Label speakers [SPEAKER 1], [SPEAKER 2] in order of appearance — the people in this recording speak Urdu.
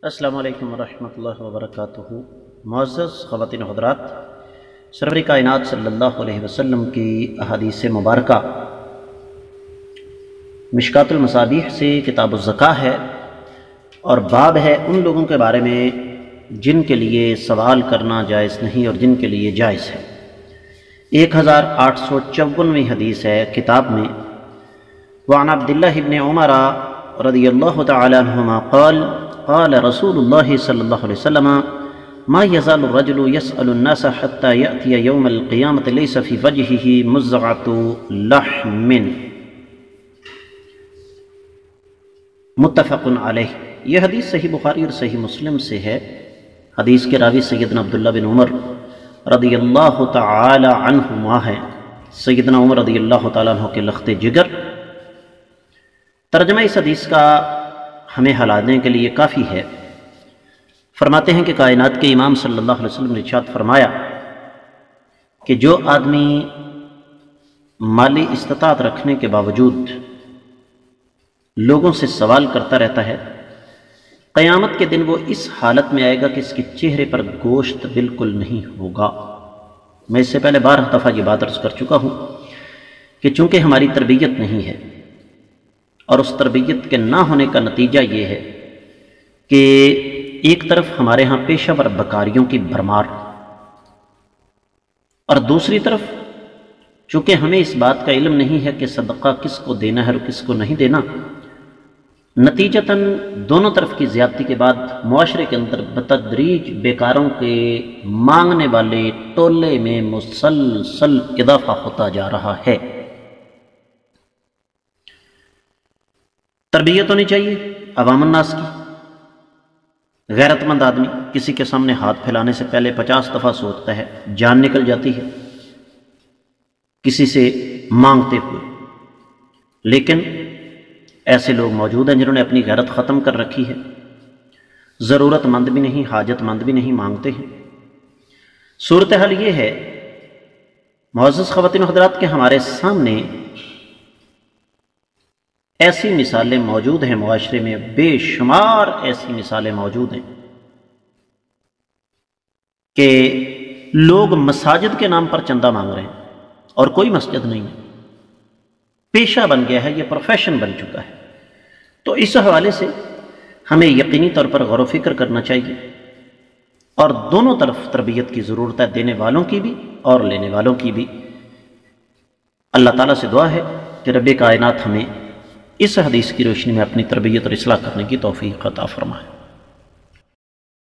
[SPEAKER 1] السلام علیکم ورحمۃ اللہ وبرکاتہ۔ معزز خواتین و حضرات، سرور کائنات صلی اللہ علیہ وسلم کی احادیث مبارکہ مشکات المصابیح سے کتاب الزکاة ہے، اور باب ہے ان لوگوں کے بارے میں جن کے لیے سوال کرنا جائز نہیں اور جن کے لیے جائز ہے۔ 1854ویں حدیث ہے کتاب میں، وعن عبداللہ بن عمر رضی اللہ تعالی عنہما قال قال رسول اللہ صلی اللہ علیہ وسلم ما يزال الرجل يسأل الناس حتى يأتي يوم القيامة ليس في وجهه مزغة لحم، متفق علیہ۔ یہ حدیث صحیح بخاری اور صحیح مسلم سے ہے۔ حدیث کے راوی سیدنا عبداللہ بن عمر رضی اللہ تعالی عنہما ہے، سیدنا عمر رضی اللہ تعالی عنہ کے لخت جگر۔ ترجمہ اس حدیث کا ہمیں ہلانے کے لیے کافی ہے۔ فرماتے ہیں کہ کائنات کے امام صلی اللہ علیہ وسلم نے ارشاد فرمایا کہ جو آدمی مالی استطاعت رکھنے کے باوجود لوگوں سے سوال کرتا رہتا ہے، قیامت کے دن وہ اس حالت میں آئے گا کہ اس کے چہرے پر گوشت بالکل نہیں ہوگا۔ میں اس سے پہلے 12 دفعہ یہ بات عرض کر چکا ہوں کہ چونکہ ہماری تربیت نہیں ہے، اور اس تربیت کے نہ ہونے کا نتیجہ یہ ہے کہ ایک طرف ہمارے ہاں پیشہ ور بکاریوں کی بھرمار، اور دوسری طرف چونکہ ہمیں اس بات کا علم نہیں ہے کہ صدقہ کس کو دینا ہے اور کس کو نہیں دینا، نتیجتاً دونوں طرف کی زیادتی کے بعد معاشرے کے اندر بتدریج بیکاروں کے مانگنے والے ٹولے میں مسلسل اضافہ ہوتا جا رہا ہے۔ تربیت ہونی چاہیے عوام الناس کی۔ غیرت مند آدمی کسی کے سامنے ہاتھ پھیلانے سے پہلے 50 دفعہ سوچتا ہے، جان نکل جاتی ہے کسی سے مانگتے ہوئے۔ لیکن ایسے لوگ موجود ہیں جنہوں نے اپنی غیرت ختم کر رکھی ہے، ضرورت مند بھی نہیں، حاجت مند بھی نہیں، مانگتے ہیں۔ صورتحال یہ ہے معزز خواتین و حضرات کہ ہمارے سامنے ایسی مثالیں موجود ہیں، معاشرے میں بے شمار ایسی مثالیں موجود ہیں کہ لوگ مساجد کے نام پر چندہ مانگ رہے ہیں اور کوئی مسجد نہیں ہے، پیشہ بن گیا ہے، یہ پروفیشن بن چکا ہے۔ تو اس حوالے سے ہمیں یقینی طور پر غور و فکر کرنا چاہیے، اور دونوں طرف تربیت کی ضرورت ہے، دینے والوں کی بھی اور لینے والوں کی بھی۔ اللہ تعالیٰ سے دعا ہے کہ رب کائنات ہمیں اس حدیث کی روشنی میں اپنی تربیت اور اصلاح کرنے کی توفیق عطا فرمائے۔